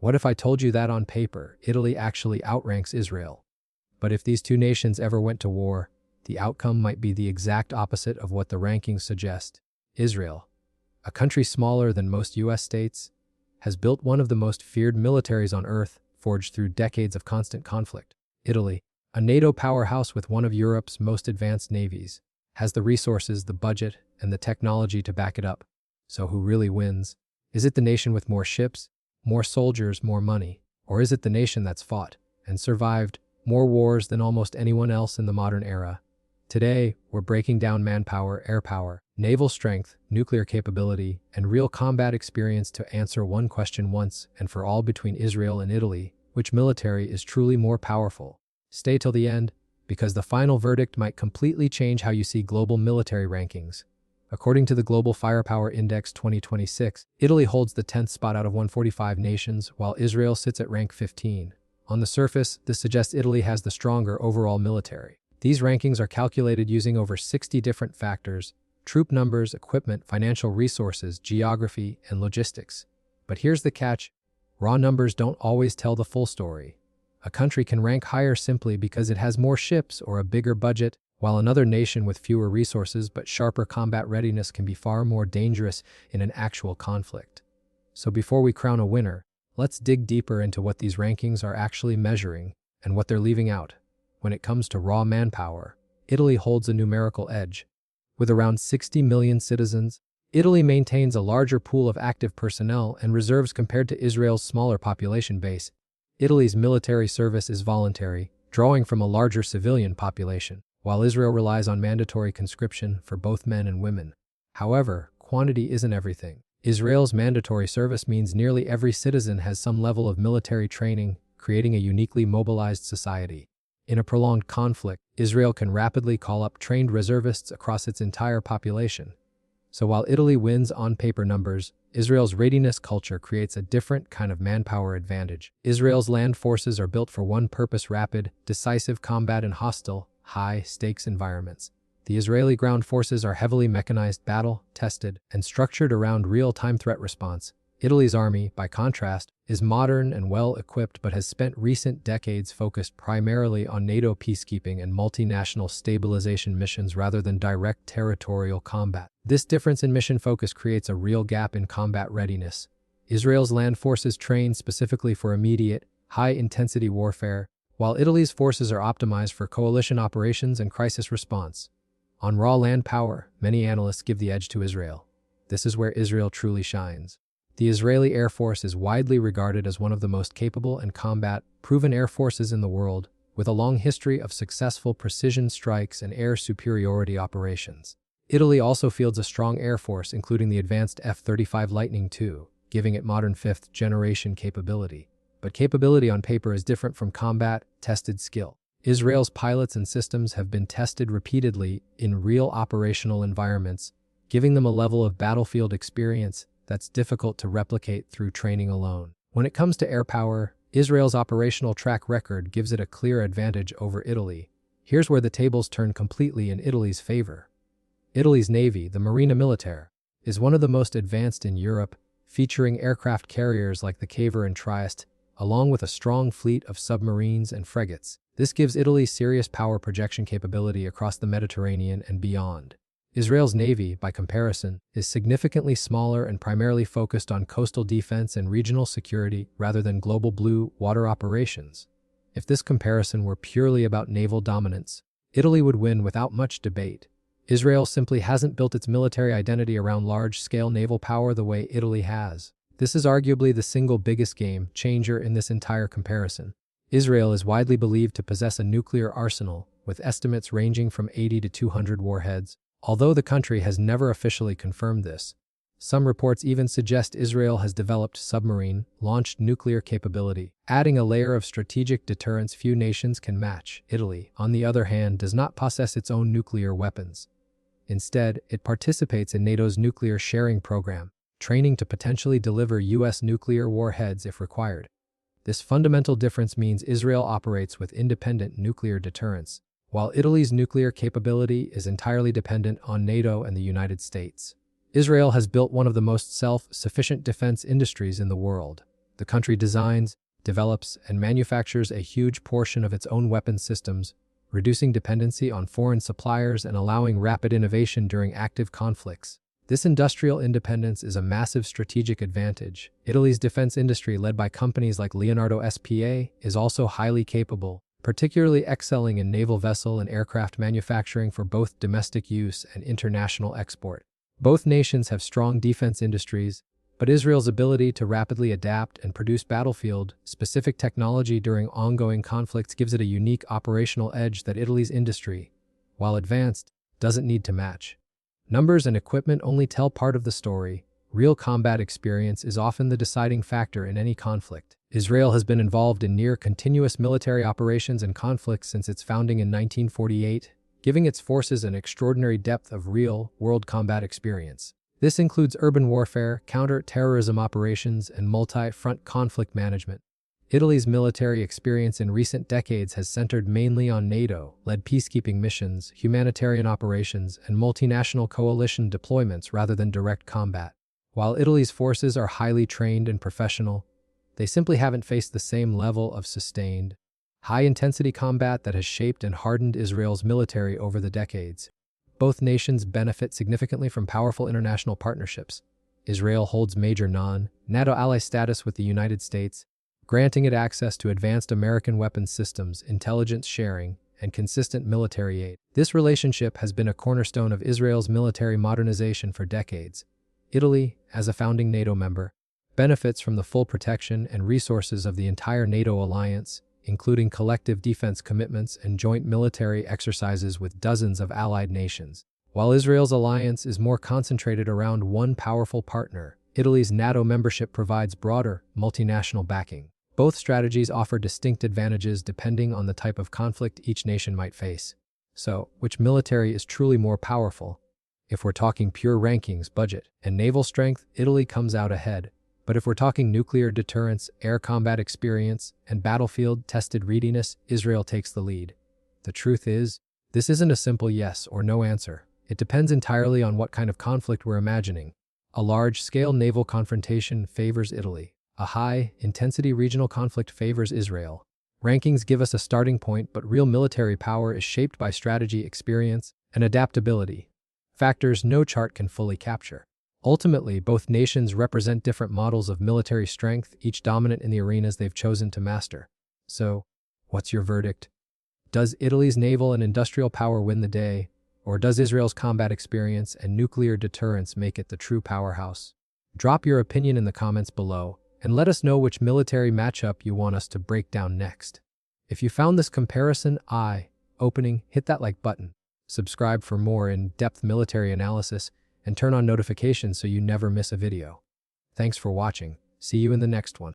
What if I told you that on paper, Italy actually outranks Israel? But if these two nations ever went to war, the outcome might be the exact opposite of what the rankings suggest. Israel, a country smaller than most US states, has built one of the most feared militaries on Earth, forged through decades of constant conflict. Italy, a NATO powerhouse with one of Europe's most advanced navies, has the resources, the budget, and the technology to back it up. So who really wins? Is it the nation with more ships, more soldiers, more money? Or is it the nation that's fought and survived more wars than almost anyone else in the modern era? Today, we're breaking down manpower, airpower, naval strength, nuclear capability, and real combat experience to answer one question once and for all between Israel and Italy: which military is truly more powerful? Stay till the end, because the final verdict might completely change how you see global military rankings. According to the Global Firepower Index 2026, Italy holds the 10th spot out of 145 nations, while Israel sits at rank 15. On the surface, this suggests Italy has the stronger overall military. These rankings are calculated using over 60 different factors: troop numbers, equipment, financial resources, geography, and logistics. But here's the catch: raw numbers don't always tell the full story. A country can rank higher simply because it has more ships or a bigger budget, while another nation with fewer resources but sharper combat readiness can be far more dangerous in an actual conflict. So before we crown a winner, let's dig deeper into what these rankings are actually measuring and what they're leaving out. When it comes to raw manpower, Italy holds a numerical edge. With around 60 million citizens, Italy maintains a larger pool of active personnel and reserves compared to Israel's smaller population base. Italy's military service is voluntary, drawing from a larger civilian population, while Israel relies on mandatory conscription for both men and women. However, quantity isn't everything. Israel's mandatory service means nearly every citizen has some level of military training, creating a uniquely mobilized society. In a prolonged conflict, Israel can rapidly call up trained reservists across its entire population. So while Italy wins on paper numbers, Israel's readiness culture creates a different kind of manpower advantage. Israel's land forces are built for one purpose: rapid, decisive combat in hostile, high-stakes environments. The Israeli ground forces are heavily mechanized, battle-tested, and structured around real-time threat response. Italy's army, by contrast, is modern and well-equipped but has spent recent decades focused primarily on NATO peacekeeping and multinational stabilization missions rather than direct territorial combat. This difference in mission focus creates a real gap in combat readiness. Israel's land forces train specifically for immediate, high-intensity warfare, while Italy's forces are optimized for coalition operations and crisis response. On raw land power, many analysts give the edge to Israel. This is where Israel truly shines. The Israeli Air Force is widely regarded as one of the most capable and combat-proven air forces in the world, with a long history of successful precision strikes and air superiority operations. Italy also fields a strong air force, including the advanced F-35 Lightning II, giving it modern fifth-generation capability. But capability on paper is different from combat-tested skill. Israel's pilots and systems have been tested repeatedly in real operational environments, giving them a level of battlefield experience that's difficult to replicate through training alone. When it comes to air power, Israel's operational track record gives it a clear advantage over Italy. Here's where the tables turn completely in Italy's favor. Italy's navy, the Marina Militare, is one of the most advanced in Europe, featuring aircraft carriers like the Caver and Trieste, along with a strong fleet of submarines and frigates. This gives Italy serious power projection capability across the Mediterranean and beyond. Israel's navy, by comparison, is significantly smaller and primarily focused on coastal defense and regional security rather than global blue water operations. If this comparison were purely about naval dominance, Italy would win without much debate. Israel simply hasn't built its military identity around large-scale naval power the way Italy has. This is arguably the single biggest game changer in this entire comparison. Israel is widely believed to possess a nuclear arsenal, with estimates ranging from 80 to 200 warheads. Although the country has never officially confirmed this, some reports even suggest Israel has developed submarine-launched nuclear capability, adding a layer of strategic deterrence few nations can match. Italy, on the other hand, does not possess its own nuclear weapons. Instead, it participates in NATO's nuclear sharing program, training to potentially deliver U.S. nuclear warheads if required. This fundamental difference means Israel operates with independent nuclear deterrence, while Italy's nuclear capability is entirely dependent on NATO and the United States. Israel has built one of the most self-sufficient defense industries in the world. The country designs, develops, and manufactures a huge portion of its own weapons systems, reducing dependency on foreign suppliers and allowing rapid innovation during active conflicts. This industrial independence is a massive strategic advantage. Italy's defense industry, led by companies like Leonardo SpA, is also highly capable, particularly excelling in naval vessel and aircraft manufacturing for both domestic use and international export. Both nations have strong defense industries, but Israel's ability to rapidly adapt and produce battlefield-specific technology during ongoing conflicts gives it a unique operational edge that Italy's industry, while advanced, doesn't need to match. Numbers and equipment only tell part of the story. Real combat experience is often the deciding factor in any conflict. Israel has been involved in near-continuous military operations and conflicts since its founding in 1948, giving its forces an extraordinary depth of real-world combat experience. This includes urban warfare, counter-terrorism operations, and multi-front conflict management. Italy's military experience in recent decades has centered mainly on NATO-led peacekeeping missions, humanitarian operations, and multinational coalition deployments rather than direct combat. While Italy's forces are highly trained and professional, they simply haven't faced the same level of sustained, high-intensity combat that has shaped and hardened Israel's military over the decades. Both nations benefit significantly from powerful international partnerships. Israel holds major non-NATO ally status with the United States, granting it access to advanced American weapons systems, intelligence sharing, and consistent military aid. This relationship has been a cornerstone of Israel's military modernization for decades. Italy, as a founding NATO member, benefits from the full protection and resources of the entire NATO alliance, including collective defense commitments and joint military exercises with dozens of allied nations. While Israel's alliance is more concentrated around one powerful partner, Italy's NATO membership provides broader, multinational backing. Both strategies offer distinct advantages depending on the type of conflict each nation might face. So, which military is truly more powerful? If we're talking pure rankings, budget, and naval strength, Italy comes out ahead. But if we're talking nuclear deterrence, air combat experience, and battlefield-tested readiness, Israel takes the lead. The truth is, this isn't a simple yes or no answer. It depends entirely on what kind of conflict we're imagining. A large-scale naval confrontation favors Italy. A high-intensity regional conflict favors Israel. Rankings give us a starting point, but real military power is shaped by strategy, experience, and adaptability. Factors no chart can fully capture. Ultimately, both nations represent different models of military strength, each dominant in the arenas they've chosen to master. So, what's your verdict? Does Italy's naval and industrial power win the day, or does Israel's combat experience and nuclear deterrence make it the true powerhouse? Drop your opinion in the comments below, and let us know which military matchup you want us to break down next. If you found this comparison eye-opening, hit that like button, subscribe for more in-depth military analysis, and turn on notifications so you never miss a video. Thanks for watching. See you in the next one.